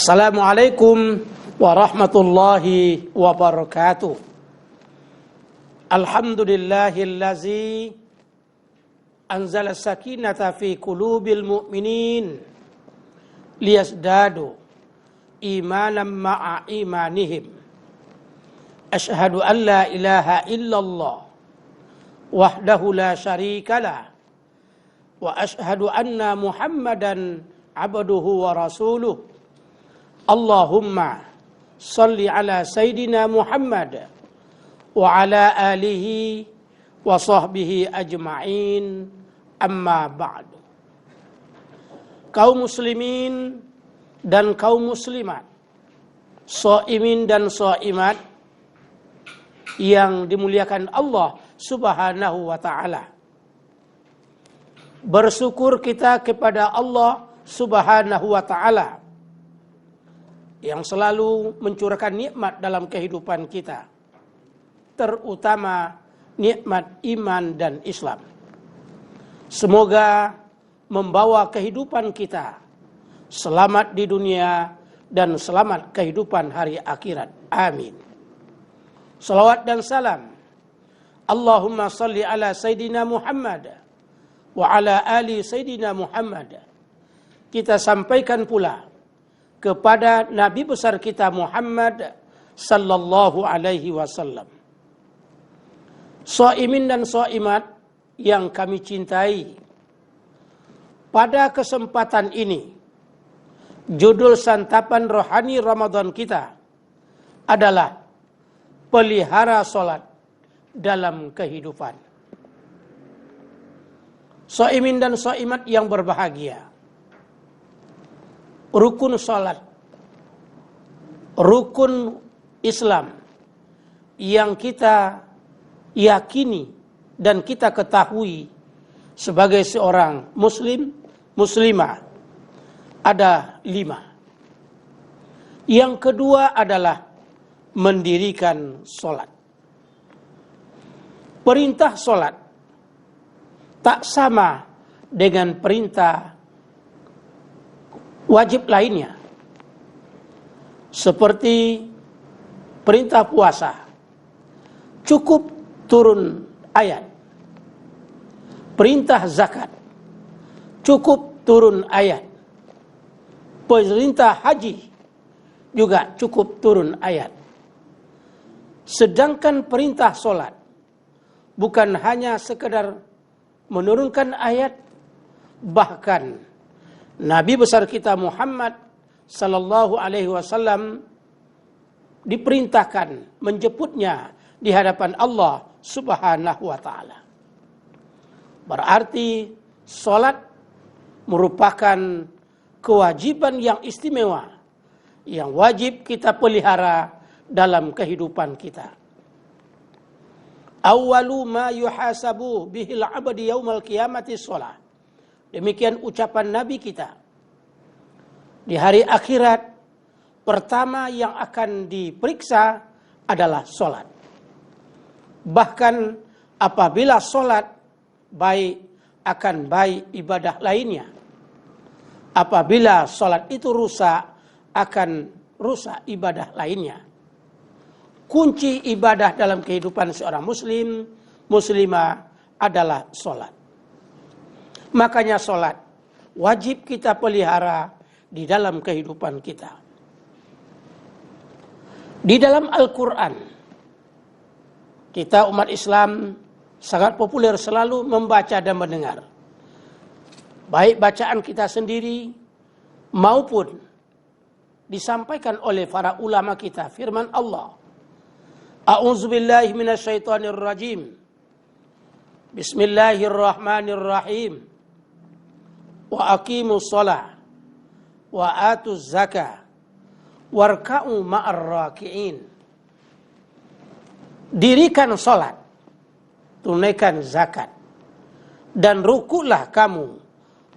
Assalamualaikum warahmatullahi wabarakatuh. Alhamdulillahillazi anzala sakinata fi qulubil mu'minin liyazdadu imanan ma'a imanihim. Asyhadu an la ilaha illallah wahdahu la syarikalah wa asyhadu anna Muhammadan abduhu wa rasuluh. Allahumma salli ala Sayyidina Muhammad wa ala alihi wa sahbihi ajma'in, amma ba'du. Kaum muslimin dan kaum muslimat, shaimin dan shaimat yang dimuliakan Allah Subhanahu wa ta'ala. Bersyukur kita kepada Allah Subhanahu wa ta'ala yang selalu mencurahkan nikmat dalam kehidupan kita, terutama nikmat iman dan Islam. Semoga membawa kehidupan kita selamat di dunia dan selamat kehidupan hari akhirat. Amin. Salawat dan salam Allahumma salli ala Sayyidina Muhammad wa ala ali Sayyidina Muhammad kita sampaikan pula kepada Nabi besar kita Muhammad sallallahu alaihi wasallam. Shaimin dan shaimat yang kami cintai, pada kesempatan ini judul santapan rohani Ramadan kita adalah pelihara salat dalam kehidupan. Shaimin dan shaimat yang berbahagia, rukun salat, rukun Islam yang kita yakini dan kita ketahui sebagai seorang muslim, muslimah, ada 5. Yang kedua adalah mendirikan salat. Perintah salat tak sama dengan perintah wajib lainnya, seperti perintah puasa cukup turun ayat, perintah zakat cukup turun ayat, perintah haji juga cukup turun ayat. Sedangkan perintah salat bukan hanya sekedar menurunkan ayat, bahkan Nabi besar kita Muhammad sallallahu alaihi wasallam diperintahkan menjemputnya di hadapan Allah Subhanahu wa taala. Berarti salat merupakan kewajiban yang istimewa yang wajib kita pelihara dalam kehidupan kita. Awwalu ma yuhasabu bihil 'abdu yaumal qiyamati shalah. Demikian ucapan Nabi kita. Di hari akhirat, pertama yang akan diperiksa adalah salat. Bahkan apabila salat baik, akan baik ibadah lainnya. Apabila salat itu rusak, akan rusak ibadah lainnya. Kunci ibadah dalam kehidupan seorang muslim, muslimah adalah salat. Makanya salat wajib kita pelihara di dalam kehidupan kita. Di dalam Al-Quran, kita umat Islam sangat populer selalu membaca dan mendengar. Baik bacaan kita sendiri maupun disampaikan oleh para ulama kita. Firman Allah, A'udzubillahi minasyaitonirrajim. Bismillahirrahmanirrahim. Wa aqimus shalah wa atuz zakah warka'u ma'ar raki'in. Dirikan salat, tunaikan zakat, dan rukulah kamu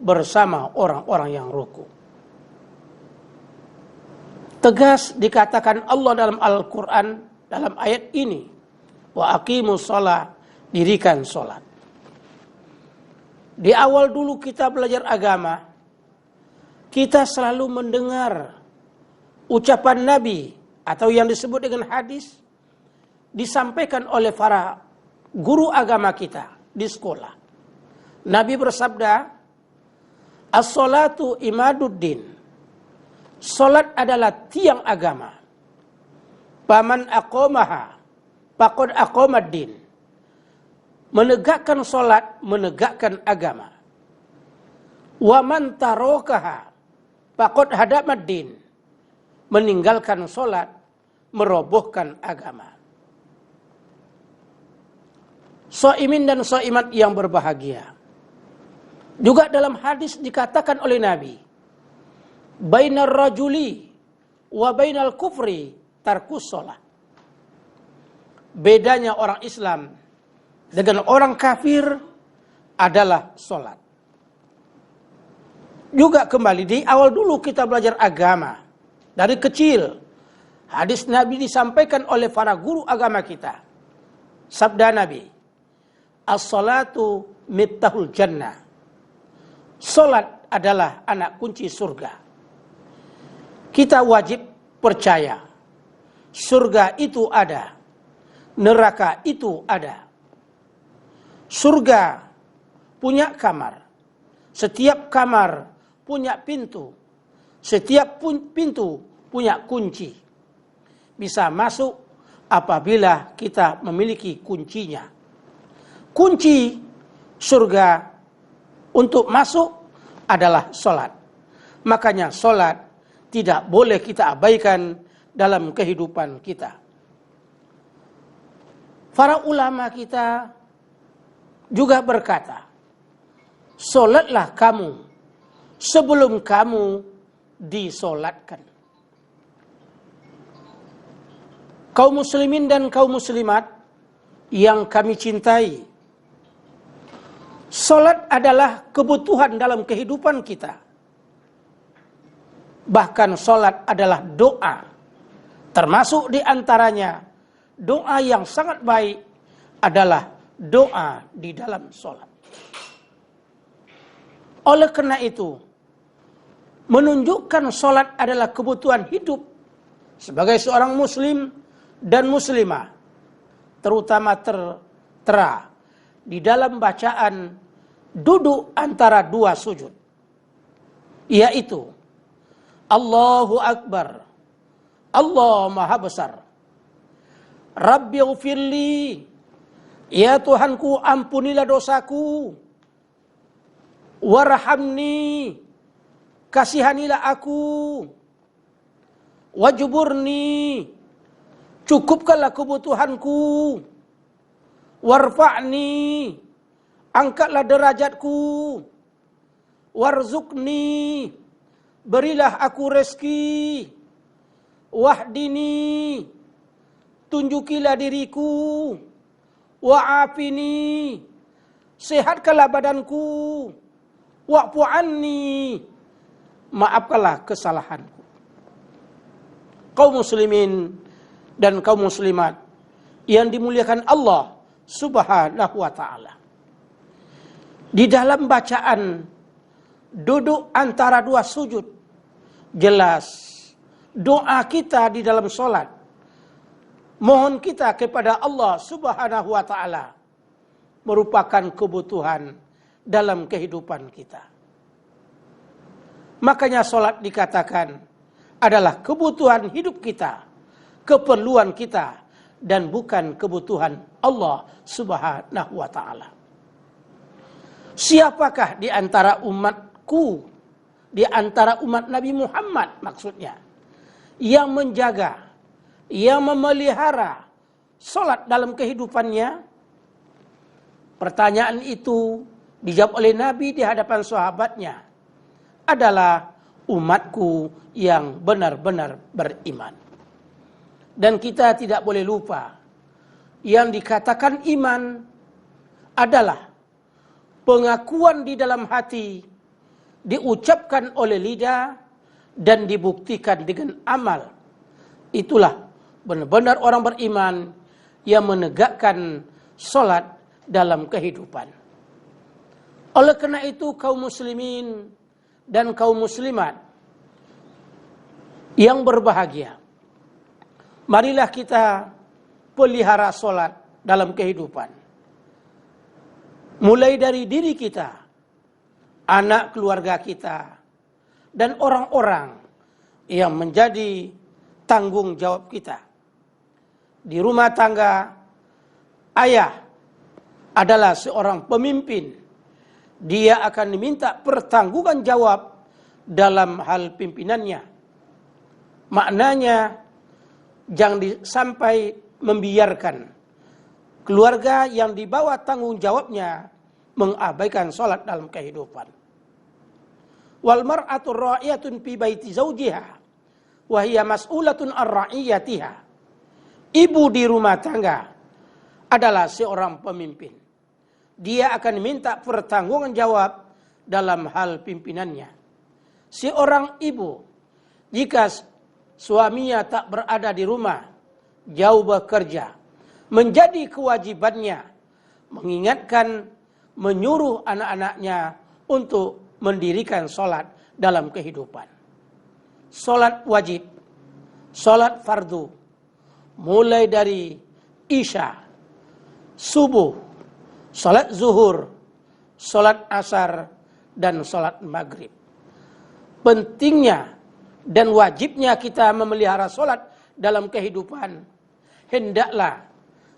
bersama orang-orang yang ruku. Tegas dikatakan Allah dalam Al-Quran dalam ayat ini, wa aqimus shalah, dirikan salat. Di awal dulu kita belajar agama, kita selalu mendengar ucapan Nabi atau yang disebut dengan hadis disampaikan oleh para guru agama kita di sekolah. Nabi bersabda, "As-salatu imaduddin." Salat adalah tiang agama. Paman aqamaha faqad aqamaddin. Menegakkan salat menegakkan agama. Wa man tarakaha faqad hadamaddin. Meninggalkan salat merobohkan agama. Shaimin dan shaimat yang berbahagia. Juga dalam hadis dikatakan oleh Nabi, bainar rajuli wa bainal kufri tarkus shalah. Bedanya orang Islam dengan orang kafir adalah salat. Juga kembali di awal dulu kita belajar agama dari kecil. Hadis Nabi disampaikan oleh para guru agama kita. Sabda Nabi, as-salatu miftahul jannah. Salat adalah anak kunci surga. Kita wajib percaya surga itu ada, neraka itu ada. Surga punya kamar. Setiap kamar punya pintu. Setiap pintu punya kunci. Bisa masuk apabila kita memiliki kuncinya. Kunci surga untuk masuk adalah salat. Makanya salat tidak boleh kita abaikan dalam kehidupan kita. Para ulama kita juga berkata, salatlah kamu sebelum kamu disolatkan. Kaum muslimin dan kaum muslimat yang kami cintai, salat adalah kebutuhan dalam kehidupan kita. Bahkan salat adalah doa. Termasuk di antaranya doa yang sangat baik adalah doa di dalam salat. Oleh karena itu, menunjukkan salat adalah kebutuhan hidup sebagai seorang muslim dan muslimah, terutama tertera di dalam bacaan duduk antara dua sujud, yaitu Allahu Akbar, Allah Maha Besar, Rabbighfirli, ya Tuhanku ampunilah dosaku, warhamni, kasihanilah aku, wajburni, cukupkanlah kebutuhanku, warfa'ni, angkatlah derajatku, warzuqni, berilah aku rezeki, wahdini, tunjukilah diriku, wa'afini, sehatkanlah badanku, wa'fu anni, maafkanlah kesalahanku. Kaum muslimin dan kaum muslimat yang dimuliakan Allah Subhanahu wa ta'ala. Di dalam bacaan duduk antara dua sujud, jelas doa kita di dalam salat, mohon kita kepada Allah Subhanahu wa ta'ala merupakan kebutuhan dalam kehidupan kita. Makanya salat dikatakan adalah kebutuhan hidup kita, keperluan kita, dan bukan kebutuhan Allah Subhanahu wa ta'ala. Siapakah di antara umatku, di antara umat Nabi Muhammad maksudnya, yang menjaga, yang memelihara salat dalam kehidupannya? Pertanyaan itu dijawab oleh Nabi di hadapan sahabatnya, adalah umatku yang benar-benar beriman. Dan kita tidak boleh lupa, yang dikatakan iman adalah pengakuan di dalam hati, diucapkan oleh lidah, dan dibuktikan dengan amal. Itulah benar-benar orang beriman yang menegakkan salat dalam kehidupan. Oleh karena itu kaum muslimin dan kaum muslimat yang berbahagia. Marilah kita pelihara solat dalam kehidupan. Mulai dari diri kita, anak keluarga kita, dan orang-orang yang menjadi tanggung jawab kita. Di rumah tangga, ayah adalah seorang pemimpin. Dia akan diminta pertanggungjawaban jawab dalam hal pimpinannya. Maknanya, jangan sampai membiarkan keluarga yang di bawah tanggung jawabnya mengabaikan sholat dalam kehidupan. Wal mar'atu ra'iyatun fi baiti zawjiha wa hiya mas'ulatun ar-ra'iyatiha. Ibu di rumah tangga adalah seorang pemimpin. Dia akan minta pertanggungjawaban jawab dalam hal pimpinannya. Seorang ibu, jika suaminya tak berada di rumah, jauh bekerja, menjadi kewajibannya mengingatkan, menyuruh anak-anaknya untuk mendirikan sholat dalam kehidupan. Sholat wajib, sholat fardu, mulai dari isya, subuh, sholat zuhur, sholat asar, dan sholat maghrib. Pentingnya dan wajibnya kita memelihara sholat dalam kehidupan. Hendaklah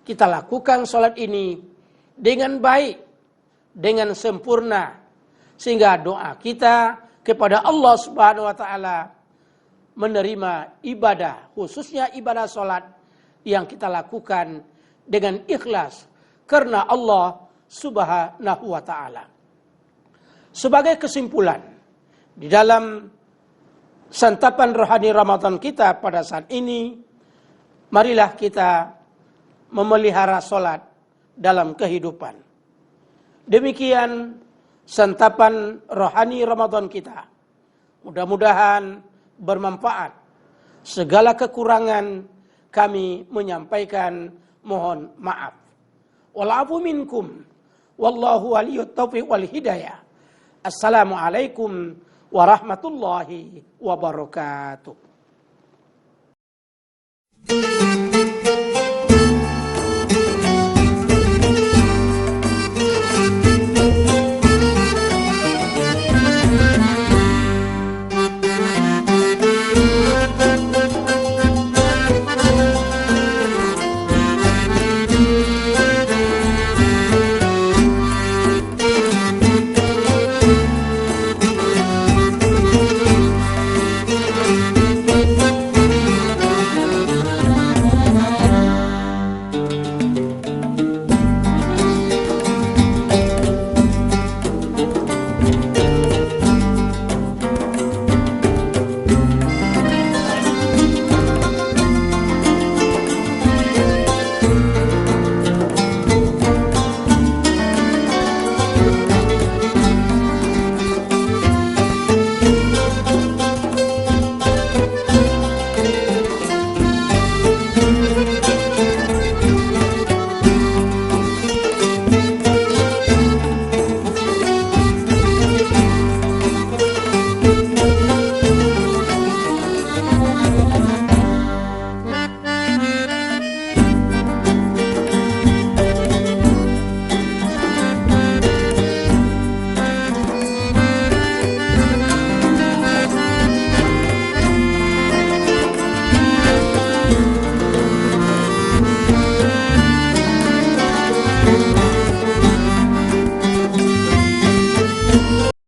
kita lakukan sholat ini dengan baik, dengan sempurna, sehingga doa kita kepada Allah Subhanahu wa taala menerima ibadah, khususnya ibadah sholat yang kita lakukan dengan ikhlas karena Allah Subhanahu wa taala. Sebagai kesimpulan, di dalam santapan rohani Ramadan kita pada saat ini, marilah kita memelihara sholat dalam kehidupan. Demikian santapan rohani Ramadan kita. Mudah-mudahan bermanfaat. Segala kekurangan kami menyampaikan mohon maaf. Walafu minkum. Wallahu waliyut taufiq wal hidayah. Assalamualaikum warahmatullahi wabarakatuh.